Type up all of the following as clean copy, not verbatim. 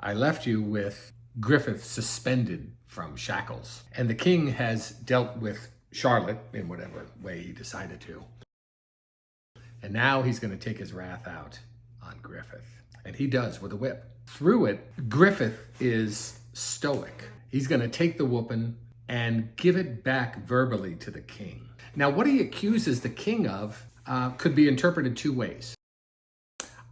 I left you with Griffith suspended from shackles. And the king has dealt with Charlotte in whatever way he decided to. And now he's going to take his wrath out on Griffith. And he does with a whip. Through it, Griffith is stoic. He's going to take the whooping and give it back verbally to the king. Now, what he accuses the king of could be interpreted two ways.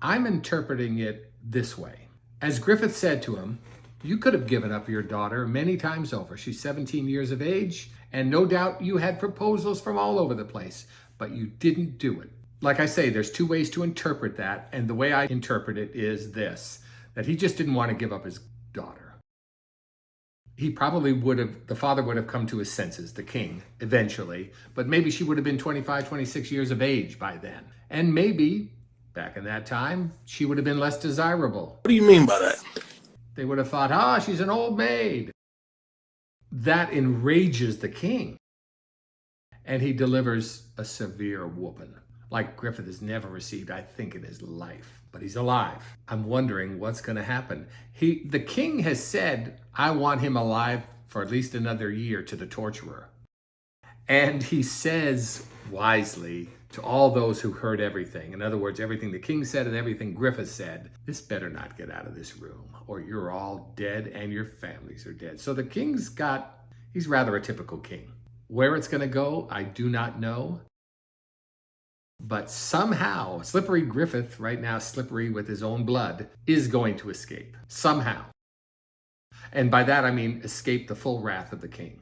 I'm interpreting it this way. As Griffith said to him, you could have given up your daughter many times over. She's 17 years of age, and no doubt you had proposals from all over the place, but you didn't do it. Like I say, there's two ways to interpret that, and the way I interpret it is this, that he just didn't want to give up his daughter. He probably would have, the father would have come to his senses, the king, eventually, but maybe she would have been 25, 26 years of age by then. And maybe, back in that time, she would have been less desirable. What do you mean by that? They would have thought, she's an old maid. That enrages the king. And he delivers a severe whooping, like Griffith has never received, I think, in his life. But he's alive. I'm wondering what's going to happen. The king has said, I want him alive for at least another year to the torturer. And he says wisely to all those who heard everything, in other words, everything the king said and everything Griffith said, this better not get out of this room, or you're all dead and your families are dead. So the king's he's rather a typical king. Where it's going to go, I do not know. But somehow, Slippery Griffith, right now slippery with his own blood, is going to escape. Somehow. And by that I mean escape the full wrath of the king.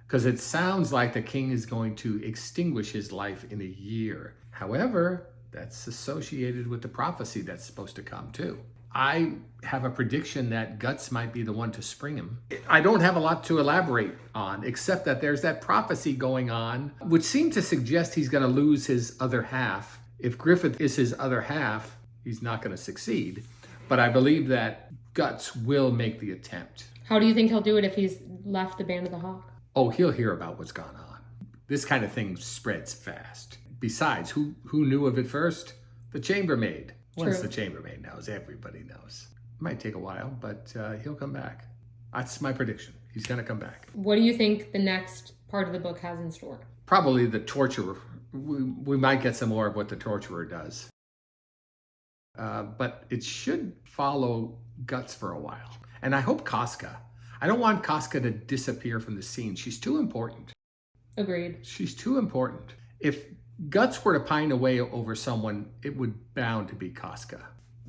Because it sounds like the king is going to extinguish his life in a year. However, that's associated with the prophecy that's supposed to come too. I have a prediction that Guts might be the one to spring him. I don't have a lot to elaborate on, except that there's that prophecy going on, which seemed to suggest he's going to lose his other half. If Griffith is his other half, he's not going to succeed. But I believe that Guts will make the attempt. How do you think he'll do it if he's left the Band of the Hawk? Oh, he'll hear about what's gone on. This kind of thing spreads fast. Besides, who knew of it first? The chambermaid. Once True. the chambermaid knows, everybody knows. It might take a while, but he'll come back. That's my prediction. He's going to come back. What do you think the next part of the book has in store? Probably the torturer. We might get some more of what the torturer does. But it should follow Guts for a while. And I hope Casca. I don't want Casca to disappear from the scene. She's too important. Agreed. She's too important. If Guts were to pine away over someone, it would bound to be Casca.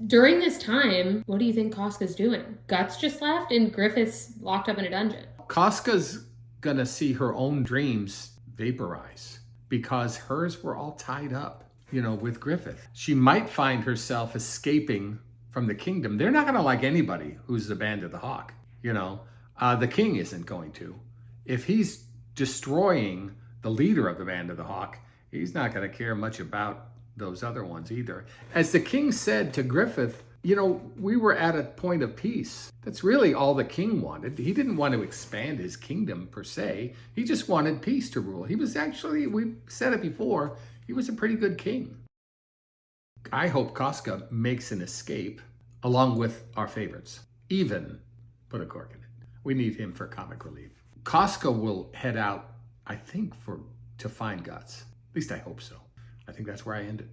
During this time, what do you think Casca's doing? Guts just left and Griffith's locked up in a dungeon. Casca's gonna see her own dreams vaporize because hers were all tied up, with Griffith. She might find herself escaping from the kingdom. They're not gonna like anybody who's the Band of the Hawk, The king isn't going to. If he's destroying the leader of the Band of the Hawk, he's not going to care much about those other ones either. As the king said to Griffith, we were at a point of peace. That's really all the king wanted. He didn't want to expand his kingdom per se. He just wanted peace to rule. He was actually, we said it before, he was a pretty good king. I hope Casca makes an escape along with our favorites. Even put a cork in it. We need him for comic relief. Casca will head out, I think, to find Guts. At least I hope so. I think that's where I end it.